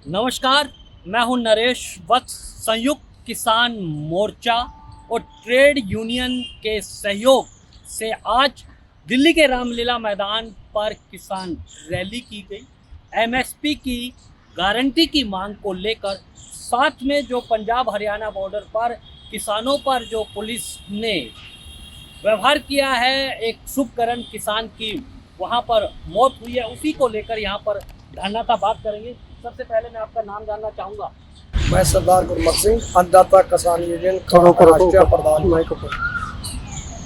नमस्कार, मैं हूं नरेश वत्स। संयुक्त किसान मोर्चा और ट्रेड यूनियन के सहयोग से आज दिल्ली के रामलीला मैदान पर किसान रैली की गई। एमएसपी की गारंटी की मांग को लेकर, साथ में जो पंजाब हरियाणा बॉर्डर पर किसानों पर जो पुलिस ने व्यवहार किया है, एक शुभकरण किसान की वहां पर मौत हुई है, उसी को लेकर यहाँ पर धरना का बात करेंगे। सबसे पहले मैं आपका नाम जानना चाहूँगा। मैं सरदार गुरमत सिंह, अन्नदाता किसान यूनियन का राष्ट्रीय प्रधान,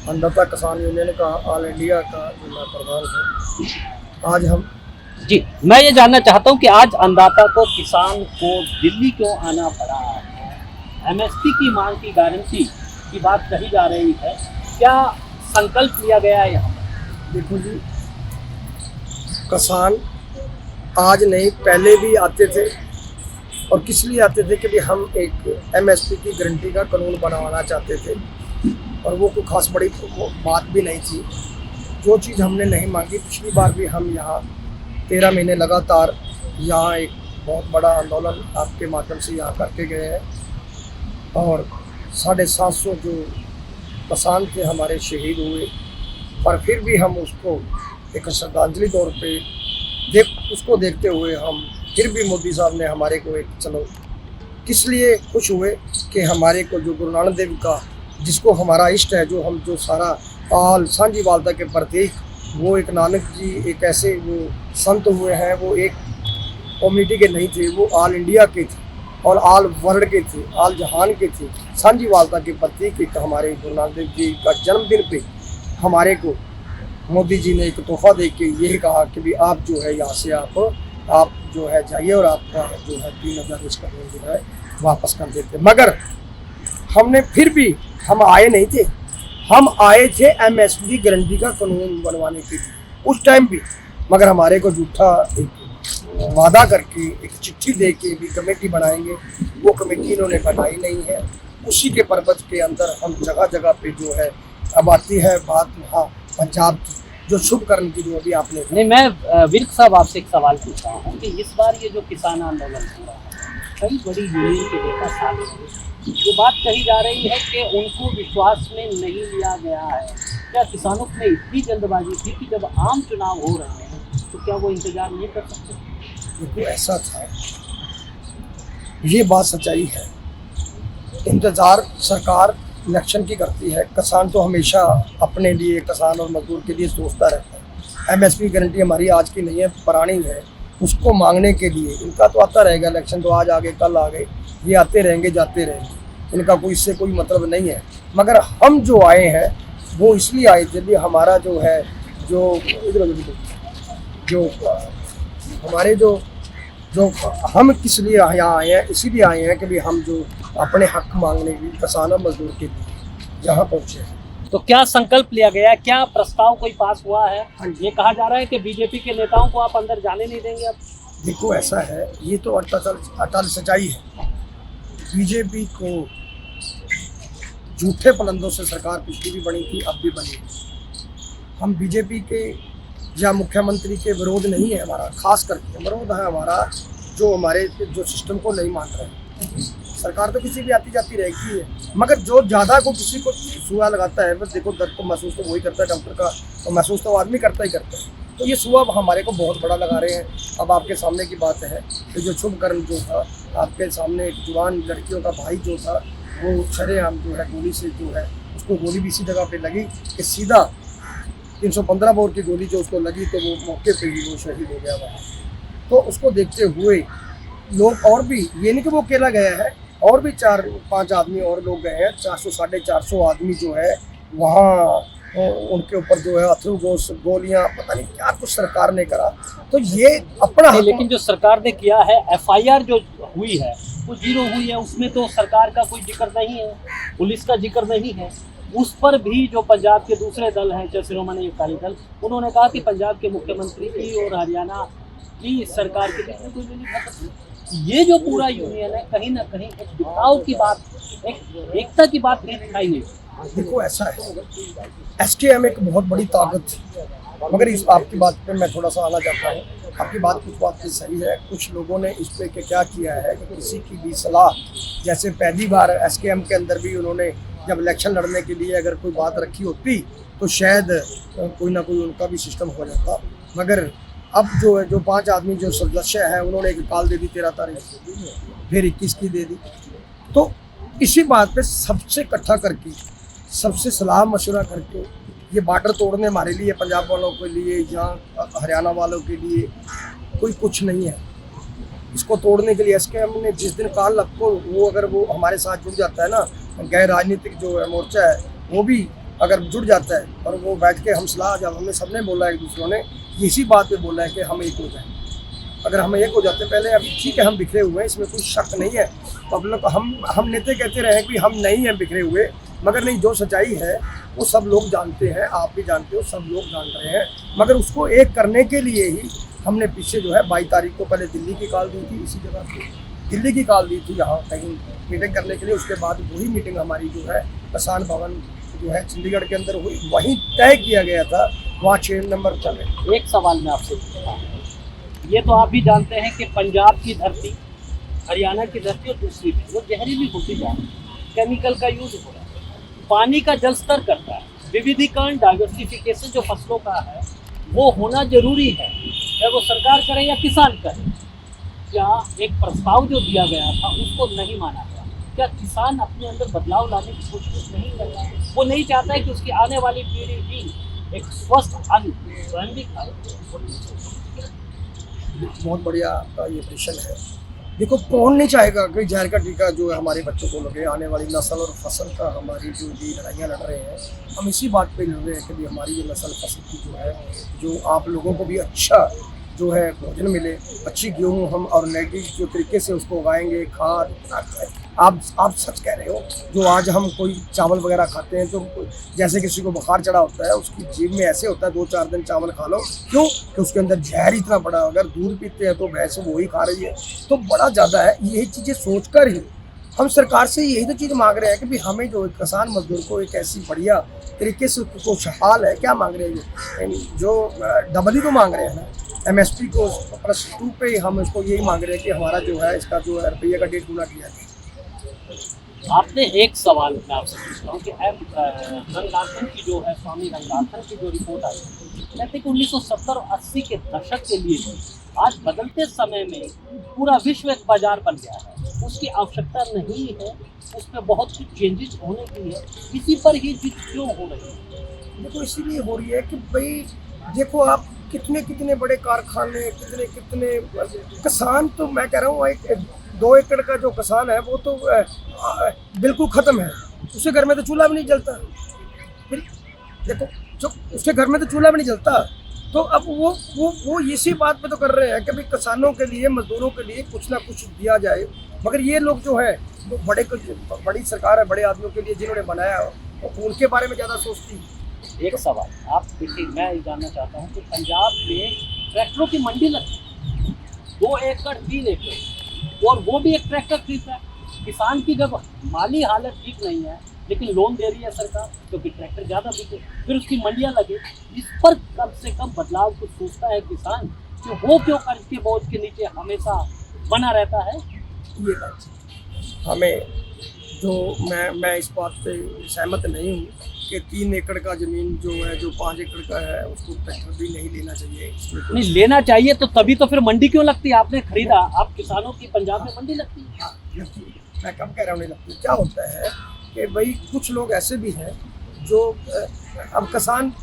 अन्नदाता किसान यूनियन का ऑल इंडिया का जो मैं प्रधान हूँ। आज हम जी, मैं ये जानना चाहता हूँ कि आज अन्नदाता को, किसान को दिल्ली क्यों आना पड़ा है? एमएसपी की मांग की गारंटी की बात कही जा रही है, क्या संकल्प लिया गया है यहाँ? देखो जी, किसान आज नहीं पहले भी आते थे, और किस लिए आते थे कि भी हम एक एमएसपी की गारंटी का कानून बनवाना चाहते थे, और वो कोई खास बड़ी बात भी नहीं थी। जो चीज़ हमने नहीं मांगी, पिछली बार भी हम यहाँ 13 महीने लगातार यहाँ एक बहुत बड़ा आंदोलन आपके माध्यम से यहाँ करके गए हैं, और 750 जो किसान थे हमारे शहीद हुए, पर फिर भी हम उसको एक श्रद्धांजलि तौर पे उसको देखते हुए हम फिर भी मोदी साहब ने हमारे को एक चलो किस लिए खुश हुए कि हमारे को जो गुरु नानक देव का, जिसको हमारा इष्ट है, जो हम जो सारा आल सांझीवालता के प्रतीक, वो एक नानक जी एक ऐसे वो संत हुए हैं, वो एक कम्युनिटी के नहीं थे, वो ऑल इंडिया के थे और ऑल वर्ल्ड के थे, ऑल जहान के थे। सांझीवालता के प्रतीक एक हमारे गुरु नानक देव जी का जन्मदिन पे हमारे को मोदी जी ने एक तोहफा दे के यही कहा कि भी आप जो है यहाँ से आप जो है जाइए, और आपका जो है 3000 इसका जो है वापस कर देते। मगर हमने फिर भी हम आए नहीं थे, हम आए थे एमएसपी की गारंटी का कानून बनवाने के लिए उस टाइम भी। मगर हमारे को झूठा एक वादा करके एक चिट्ठी दे के भी कमेटी बनाएंगे, वो कमेटी इन्होंने बनाई नहीं है। उसी के पर्पज के अंदर हम जगह जगह पे जो है अब आती है बात वहाँ पंजाब की जो शुभकरण की जो अभी आपने नहीं, मैं विर्क साहब आपसे एक सवाल पूछ रहा हूँ कि इस बार ये जो किसान आंदोलन हो रहा है, कई बड़ी यूनियन के नेता साथ हैं, जो बात कही जा रही है कि उनको विश्वास में नहीं लिया गया है। क्या किसानों में इतनी जल्दबाजी थी कि जब आम चुनाव हो रहे हैं तो क्या वो इंतजार नहीं कर सकते? देखो ऐसा था, ये बात सच्चाई है। इंतजार सरकार इलेक्शन की करती है, किसान तो हमेशा अपने लिए, किसान और मजदूर के लिए सोचता रहता है। एमएसपी गारंटी हमारी आज की नहीं है, पुरानी है। उसको मांगने के लिए इनका तो आता रहेगा, इलेक्शन तो आज आ गए कल आ गए, ये आते रहेंगे जाते रहेंगे, इनका कोई इससे कोई मतलब नहीं है। मगर हम जो आए हैं वो इसलिए आए थे भी हमारा जो है जो हमारे जो हम किस लिए यहाँ आए हैं, इसीलिए आए हैं कि भी हम जो अपने हक मांगने की किसान और मजदूर के लिए यहाँ पहुँचे हैं। तो क्या संकल्प लिया गया है? क्या प्रस्ताव कोई पास हुआ है? ये कहा जा रहा है कि बीजेपी के नेताओं को आप अंदर जाने नहीं देंगे अब। देखो ऐसा है, ये तो अटल सच्चाई है। बीजेपी को झूठे पलंदों से सरकार पिछली भी बनी थी, अब भी बनी। हम बीजेपी के या मुख्यमंत्री के विरोध नहीं है हमारा, खास करके विरोध है हमारा जो हमारे जो सिस्टम को नहीं मान रहे। सरकार तो किसी भी आती जाती रहेगी है, मगर जो ज़्यादा को किसी को सुआ लगाता है, बस देखो दर्द को महसूस तो वही करता है, डॉक्टर का तो महसूस तो आदमी करता ही करता है। तो ये सुआ हमारे को बहुत बड़ा लगा रहे हैं। अब आपके सामने की बात है कि जो शुभकरण जो था आपके सामने, एक जवान लड़कियों का भाई जो था, वो शरेआम जो है गोली से जो है उसको गोली भी इसी जगह पे लगी कि सीधा 315 बोर की गोली जो उसको लगी, तो वो मौके पे ही वो शहीद हो गया वहाँ। तो उसको देखते हुए लोग, और भी ये नहीं कि वो अकेला गया है, और भी 4-5 आदमी और लोग गए हैं, 400-450 आदमी जो है वहाँ उनके ऊपर जो है अथरू गोलियाँ, पता नहीं क्या कुछ सरकार ने करा। तो ये अपना लेकिन जो सरकार ने किया है, एफआईआर जो हुई है वो 0 हुई है, उसमें तो सरकार का कोई जिक्र नहीं है, पुलिस का जिक्र नहीं है। उस पर भी जो पंजाब के दूसरे दल हैं, जैसे शिरोमणि अकाली दल, उन्होंने कहा कि पंजाब के मुख्यमंत्री की और हरियाणा की सरकार के बीच में कोई नहीं। ये जो पूरा यूनियन है, कहीं ना कहीं एक बिखराव की बात, एक एकता की बात नहीं दिखाई नहीं। देखो ऐसा है, एसकेएम एक बहुत बड़ी ताकत थी, मगर इस आपकी बात पे मैं थोड़ा सा आना चाहता हूँ। आपकी बात कुछ बात की सही है। कुछ लोगों ने इस पे क्या किया है कि किसी की भी सलाह, जैसे पहली बार एसकेएम के अंदर भी उन्होंने जब इलेक्शन लड़ने के लिए अगर कोई बात रखी होती तो शायद कोई ना कोई उनका भी सिस्टम हो जाता। मगर अब जो है, जो 5 आदमी जो सदस्य हैं, उन्होंने एक कॉल दे दी 13 तारीख, फिर 21 की दे दी। तो इसी बात पे सबसे इकट्ठा करके, सबसे सलाह मशवरा करके, ये बॉर्डर तोड़ने हमारे लिए, पंजाब वालों के लिए या हरियाणा वालों के लिए कोई कुछ नहीं है। इसको तोड़ने के लिए एसकेएम ने जिस दिन काल रखो, वो अगर वो हमारे साथ जुड़ जाता है ना, गैर राजनीतिक जो है मोर्चा है, वो भी अगर जुड़ जाता है और वो बैठ के हम सलाह, जब हमने सबने बोला एक दूसरों ने इसी बात पे बोला है कि हम एक हो जाए। अगर हम एक हो जाते, पहले अभी ठीक है हम बिखरे हुए हैं, इसमें कोई शक नहीं है। पब्लिक हम नेता कहते रहे कि हम नहीं हैं बिखरे हुए, मगर नहीं, जो सच्चाई है वो सब लोग जानते हैं, आप भी जानते हो, सब लोग जान रहे हैं। मगर उसको एक करने के लिए ही हमने पीछे जो है 22 तारीख को पहले दिल्ली की कॉल दी थी, इसी जगह पे दिल्ली की कॉल दी थी यहाँ कहीं मीटिंग करने के लिए। उसके बाद वही मीटिंग हमारी जो है किसान भवन जो है चंडीगढ़ के अंदर हुई, वहीं तय किया गया था, वहाँ 6 नंबर चले। एक सवाल मैं आपसे पूछता हूँ, ये तो आप भी जानते हैं कि पंजाब की धरती, हरियाणा की धरती और दूसरी भी वो जहरीली होती जा रही है, केमिकल का यूज हो रहा है, पानी का जल स्तर करता है, विविधीकरण, डाइवर्सिफिकेशन जो फसलों का है वो होना जरूरी है, चाहे वो सरकार करे या किसान करे। क्या एक प्रस्ताव जो दिया गया था उसको नहीं माना गया? क्या किसान अपने अंदर बदलाव लाने की कोशिश नहीं कर रहा है? वो नहीं चाहता है कि उसकी आने वाली पीढ़ी भी एक स्वस्थ अन्न स्वयं भी खाए। बहुत बढ़िया आपका ये प्रश्न है। देखो, कौन नहीं चाहेगा कि जहर का टीका जो है हमारे बच्चों को लगे, आने वाली नस्ल और फसल का हमारी जो भी लड़ाइयाँ लड़ रहे हैं, हम इसी बात पे लड़ रहे हैं कि भी हमारी ये नस्ल फसल की जो है, जो आप लोगों को भी अच्छा जो है भोजन मिले, अच्छी गेहूँ हम ऑर्गेनिक जो तरीके से उसको उगाएंगे, खाद। आप सच कह रहे हो, जो आज हम कोई चावल वगैरह खाते हैं तो जैसे किसी को बुखार चढ़ा होता है, उसकी जीभ में ऐसे होता है 2-4 दिन चावल खा लो, क्यों कि उसके अंदर जहर इतना बड़ा। अगर दूध पीते हैं तो भैंस वही खा रही है, तो बड़ा ज़्यादा है। यही चीज़ें सोचकर ही हम सरकार से यही तो चीज़ मांग रहे हैं कि भी हमें जो किसान मजदूर को एक ऐसी बढ़िया तरीके से खुशहाल है, क्या मांग रहे हैं, जो डबल ही तो मांग रहे हैं ना, MSP को +2 पे हम इसको यही मांग रहे हैं कि हमारा जो है इसका जो है रुपये का 1.5 गुना किया जाए। आपने एक सवाल मैं आपसे पूछता हूँ कि रंगनाथन की जो है, स्वामी रंगनाथन की जो रिपोर्ट आई, कहते हैं कि 1970 और 80 के दशक के लिए आज बदलते समय में पूरा विश्व एक बाजार बन गया है, उसकी आवश्यकता नहीं है, उसमें बहुत कुछ चेंजेस होने की है, इसी पर ही जीत क्यों हो रही है? देखो, इसीलिए हो रही है कि भाई देखो, आप कितने बड़े कारखाने, कितने किसान, तो मैं कह रहा हूँ 2 एकड़ का जो किसान है वो तो बिल्कुल ख़त्म है, उसके घर में तो चूल्हा भी नहीं जलता। देखो, जो उसके घर में तो चूल्हा भी नहीं जलता, तो अब वो इसी बात पे तो कर रहे हैं कि भाई किसानों के लिए, मजदूरों के लिए कुछ ना कुछ दिया जाए। मगर ये लोग जो है वो बड़ी सरकार है, बड़े आदमियों के लिए जिन्होंने बनाया, उनके बारे में ज़्यादा सोचती है। एक सवाल आप देखिए, मैं ये जानना चाहता हूँ कि पंजाब में ट्रैक्टरों की मंडी लगती है 2 एकड़ 3 एकड़, और वो भी एक ट्रैक्टर खरीदता है। किसान की जब माली हालत ठीक नहीं है, लेकिन लोन दे रही है सरकार क्योंकि ट्रैक्टर ज़्यादा बिके, फिर उसकी मंडियाँ लगे, इस पर कम से कम बदलाव कुछ सोचता है किसान कि वो क्यों कर्ज के बोझ के नीचे हमेशा बना रहता है? ये बात हमें जो मैं इस बात पे सहमत नहीं हूँ कि 3 एकड़ का ज़मीन जो है, जो 5 एकड़ का है, उसको ट्रैक्टर भी नहीं लेना चाहिए। नहीं लेना चाहिए तो तभी तो फिर मंडी क्यों लगती है? आपने खरीदा, आप किसानों की पंजाब में मंडी लगती है। हाँ, मैं कब कह रहा हूँ नहीं लगती। क्या होता है कि भाई कुछ लोग ऐसे भी हैं जो अब किसान,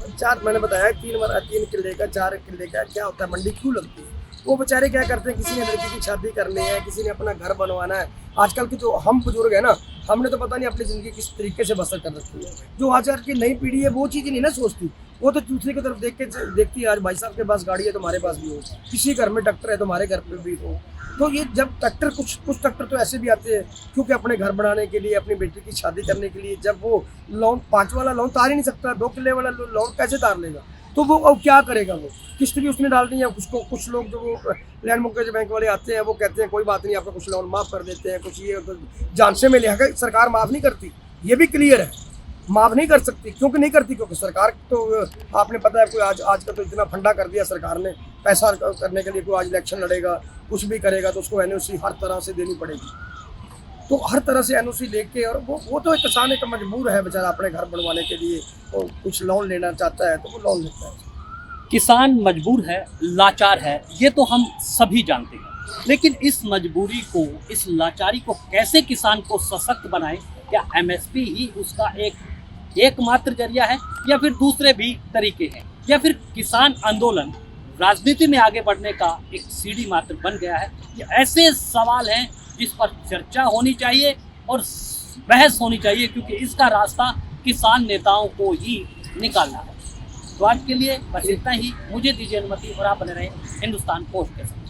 मैंने बताया 3 किले का 4 किले का, क्या होता है मंडी क्यों लगती है? वो बेचारे क्या करते हैं, किसी ने लड़की की शादी करनी है, किसी ने अपना घर बनवाना है। आजकल के जो हम बुजुर्ग हैं ना, हमने तो पता नहीं अपनी ज़िंदगी किस तरीके से बसर कर रखी है। जो आजकल की नई पीढ़ी है वो चीज़ें नहीं ना सोचती, वो तो दूसरे की तरफ देखती है। आज भाई साहब के पास गाड़ी है, तुम्हारे पास भी हो, किसी घर में ट्रैक्टर है, तुम्हारे घर पे भी हो। तो ये जब ट्रैक्टर, कुछ ट्रैक्टर तो ऐसे भी आते हैं क्योंकि अपने घर बनाने के लिए, अपनी बेटी की शादी करने के लिए, जब वो लोन 5 वाला लोन तार ही नहीं सकता, 2 किले वाला लोन कैसे तार लेगा? तो वो अब क्या करेगा? वो किस्त भी उसने डाल दी है। कुछ लोग जो वो लैंड मोर्गेज बैंक वाले आते हैं, वो कहते हैं कोई बात नहीं, आपका कुछ लोन माफ़ कर देते हैं, कुछ ये जान से में लिया, सरकार माफ़ नहीं करती, ये भी क्लियर है। माफ़ नहीं कर सकती। क्योंकि नहीं करती, क्योंकि सरकार तो आपने पता है कोई आज का तो इतना फंडा कर दिया सरकार ने, पैसा करने के लिए कोई आज इलेक्शन लड़ेगा, कुछ भी करेगा तो उसको एनओसी हर तरह से देनी पड़ेगी। तो हर तरह से एनओसी लेके, और वो तो एक किसान एक मजबूर है बेचारा अपने घर बनवाने के लिए, और कुछ लोन लेना चाहता है तो वो लोन लेता है। किसान मजबूर है, लाचार है, ये तो हम सभी जानते हैं, लेकिन इस मजबूरी को, इस लाचारी को कैसे किसान को सशक्त बनाए? क्या एमएसपी ही उसका एकमात्र जरिया है, या फिर दूसरे भी तरीके हैं, या फिर किसान आंदोलन राजनीति में आगे बढ़ने का एक सीढ़ी मात्र बन गया है? ये ऐसे सवाल हैं जिस पर चर्चा होनी चाहिए और बहस होनी चाहिए, क्योंकि इसका रास्ता किसान नेताओं को ही निकालना है। तो आज के लिए बस इतना ही। मुझे दीजिए अनुमति और आप बने रहे हिंदुस्तान पोस्ट के साथ।